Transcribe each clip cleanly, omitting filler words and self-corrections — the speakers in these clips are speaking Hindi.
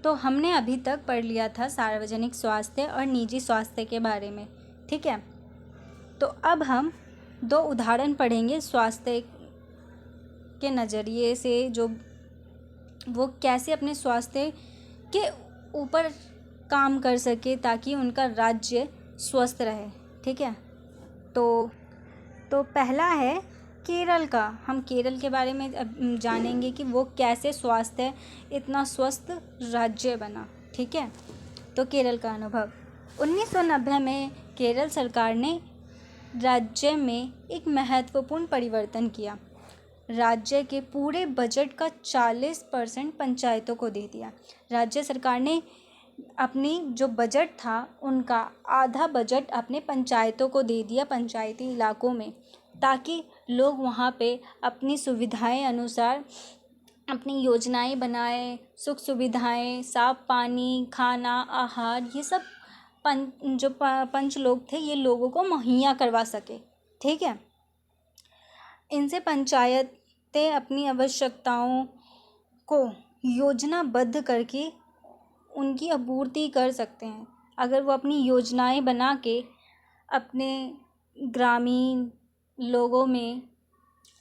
तो हमने अभी तक पढ़ लिया था सार्वजनिक स्वास्थ्य और निजी स्वास्थ्य के बारे में, ठीक है। तो अब हम 2 उदाहरण पढ़ेंगे स्वास्थ्य के नज़रिए से, जो वो कैसे अपने स्वास्थ्य के ऊपर काम कर सके ताकि उनका राज्य स्वस्थ रहे, ठीक है। तो पहला है केरल का। हम केरल के बारे में अब जानेंगे कि वो कैसे स्वास्थ्य इतना स्वस्थ राज्य बना, ठीक है। तो केरल का अनुभव 1990 में केरल सरकार ने राज्य में एक महत्वपूर्ण परिवर्तन किया। राज्य के पूरे बजट का 40% पंचायतों को दे दिया। राज्य सरकार ने अपनी जो बजट था उनका आधा बजट अपने पंचायतों को दे दिया, पंचायती इलाकों में, ताकि लोग वहाँ पे अपनी सुविधाएं अनुसार अपनी योजनाएं बनाएं, सुख सुविधाएं, साफ पानी, खाना, आहार, ये सब जो पंच लोग थे ये लोगों को मुहैया करवा सके, ठीक है। इनसे पंचायतें अपनी आवश्यकताओं को योजनाबद्ध करके उनकी आपूर्ति कर सकते हैं। अगर वो अपनी योजनाएं बना के अपने ग्रामीण लोगों में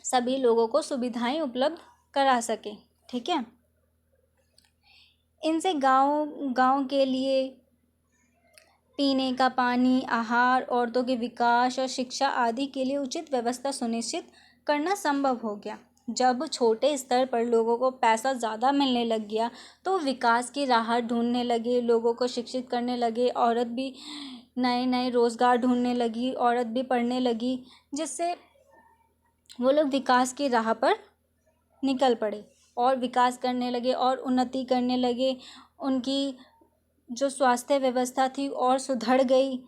सभी लोगों को सुविधाएं उपलब्ध करा सके, ठीक है। इनसे गांव के लिए पीने का पानी, आहार, औरतों के विकास और शिक्षा आदि के लिए उचित व्यवस्था सुनिश्चित करना संभव हो गया। जब छोटे स्तर पर लोगों को पैसा ज़्यादा मिलने लग गया तो विकास की राह ढूंढने लगे, लोगों को शिक्षित करने लगे, औरत भी नए नए रोज़गार ढूंढने लगी, औरत भी पढ़ने लगी, जिससे वो लोग विकास की राह पर निकल पड़े और विकास करने लगे और उन्नति करने लगे। उनकी जो स्वास्थ्य व्यवस्था थी और सुधर गई,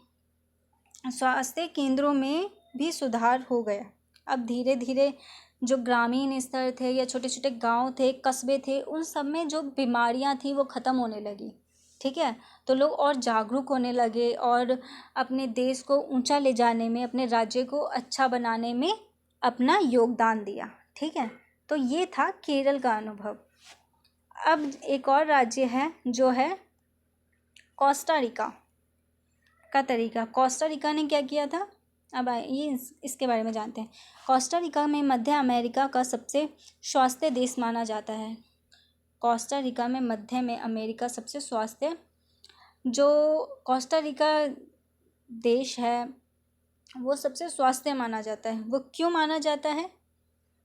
स्वास्थ्य केंद्रों में भी सुधार हो गया। अब धीरे धीरे जो ग्रामीण स्तर थे या छोटे छोटे गांव थे, कस्बे थे, उन सब में जो बीमारियां थी वो ख़त्म होने लगी, ठीक है। तो लोग और जागरूक होने लगे और अपने देश को ऊंचा ले जाने में, अपने राज्य को अच्छा बनाने में अपना योगदान दिया, ठीक है। तो ये था केरल का अनुभव। अब एक और राज्य है जो है कोस्टा रिका का तरीका। कोस्टा रिका ने क्या किया था, अब आइए इसके बारे में जानते हैं। कोस्टा रिका में मध्य अमेरिका का सबसे स्वास्थ्य देश माना जाता है। कोस्टा रिका में मध्य में अमेरिका सबसे स्वास्थ्य, जो कोस्टा रिका देश है वो सबसे स्वास्थ्य माना जाता है। वो क्यों माना जाता है?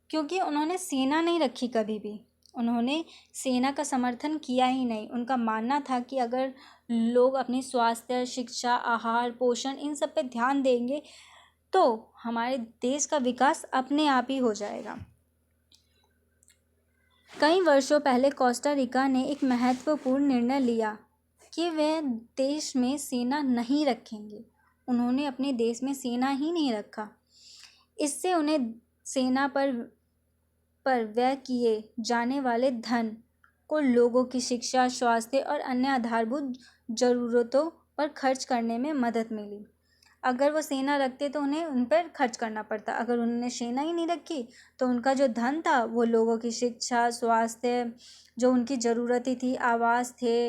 क्योंकि उन्होंने सेना नहीं रखी कभी भी, उन्होंने सेना का समर्थन किया ही नहीं। उनका मानना था कि अगर लोग अपनी स्वास्थ्य, शिक्षा, आहार, पोषण इन सब पे ध्यान देंगे तो हमारे देश का विकास अपने आप ही हो जाएगा। कई वर्षों पहले कोस्टा रिका ने एक महत्वपूर्ण निर्णय लिया कि वे देश में सेना नहीं रखेंगे। उन्होंने अपने देश में सेना ही नहीं रखा। इससे उन्हें सेना पर व्यय किए जाने वाले धन को लोगों की शिक्षा, स्वास्थ्य और अन्य आधारभूत ज़रूरतों पर खर्च करने में मदद मिली। अगर वो सेना रखते तो उन्हें उन पर खर्च करना पड़ता। अगर उन्होंने सेना ही नहीं रखी तो उनका जो धन था वो लोगों की शिक्षा, स्वास्थ्य, जो उनकी ज़रूरतें थी, आवास थे,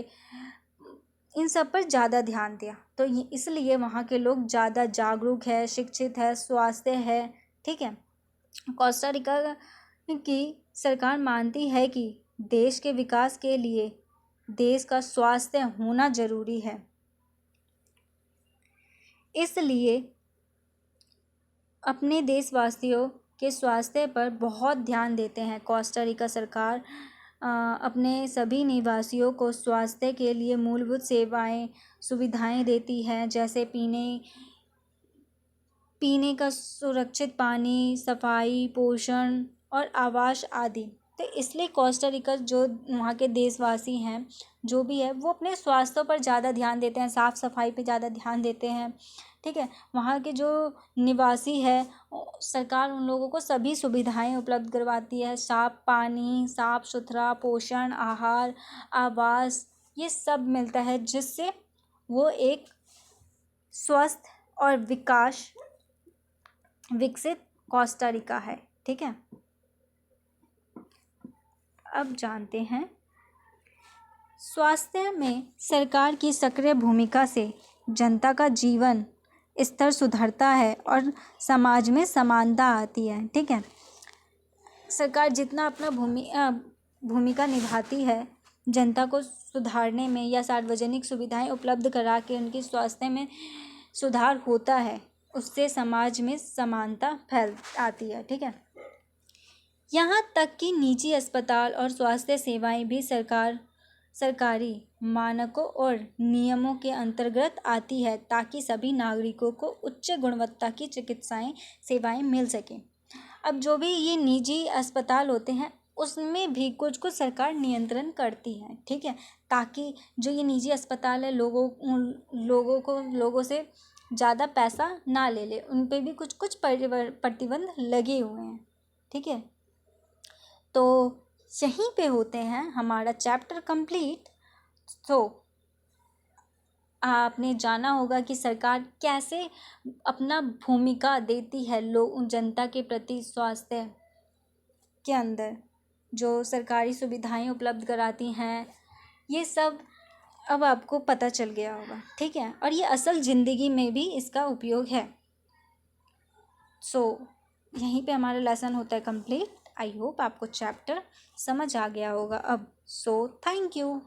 इन सब पर ज़्यादा ध्यान दिया। तो इसलिए वहाँ के लोग ज़्यादा जागरूक है, शिक्षित है, स्वास्थ्य है, ठीक है। कोस्टा रिका की सरकार मानती है कि देश के विकास के लिए देश का स्वास्थ्य होना जरूरी है। इसलिए अपने देशवासियों के स्वास्थ्य पर बहुत ध्यान देते हैं। कोस्टा रिका सरकार अपने सभी निवासियों को स्वास्थ्य के लिए मूलभूत सेवाएं, सुविधाएं देती है, जैसे पीने का सुरक्षित पानी, सफाई, पोषण और आवास आदि। तो इसलिए कोस्टा रिका जो वहाँ के देशवासी हैं, जो भी है, वो अपने स्वास्थ्य पर ज़्यादा ध्यान देते हैं, साफ़ सफाई पे ज़्यादा ध्यान देते हैं, ठीक है। वहाँ के जो निवासी है, सरकार उन लोगों को सभी सुविधाएं उपलब्ध करवाती है, साफ पानी, साफ सुथरा, पोषण, आहार, आवास, ये सब मिलता है, जिससे वो एक स्वस्थ और विकसित कोस्टा रिका है, ठीक है। अब जानते हैं स्वास्थ्य में सरकार की सक्रिय भूमिका से जनता का जीवन स्तर सुधरता है और समाज में समानता आती है। ठीक है, सरकार जितना अपना भूमिका निभाती है जनता को सुधारने में या सार्वजनिक सुविधाएं उपलब्ध करा के उनके स्वास्थ्य में सुधार होता है, उससे समाज में समानता फैल आती है। ठीक है, यहाँ तक कि निजी अस्पताल और स्वास्थ्य सेवाएं भी सरकारी मानकों और नियमों के अंतर्गत आती है ताकि सभी नागरिकों को उच्च गुणवत्ता की चिकित्साएं सेवाएं मिल सकें। अब जो भी ये निजी अस्पताल होते हैं उसमें भी कुछ कुछ सरकार नियंत्रण करती है। ठीक है, ताकि जो ये निजी अस्पताल है लोगों से ज़्यादा पैसा ना ले ले, उन पे भी कुछ कुछ प्रतिबंध लगे हुए हैं। ठीक है, तो यहीं पे होते हैं हमारा चैप्टर कंप्लीट। तो आपने जाना होगा कि सरकार कैसे अपना भूमिका देती है जनता के प्रति स्वास्थ्य के अंदर, जो सरकारी सुविधाएं उपलब्ध कराती हैं, ये सब अब आपको पता चल गया होगा। ठीक है, और ये असल ज़िंदगी में भी इसका उपयोग है। यहीं पे हमारा लेसन होता है कंप्लीट। आई होप आपको चैप्टर समझ आ गया होगा अब। Thank you.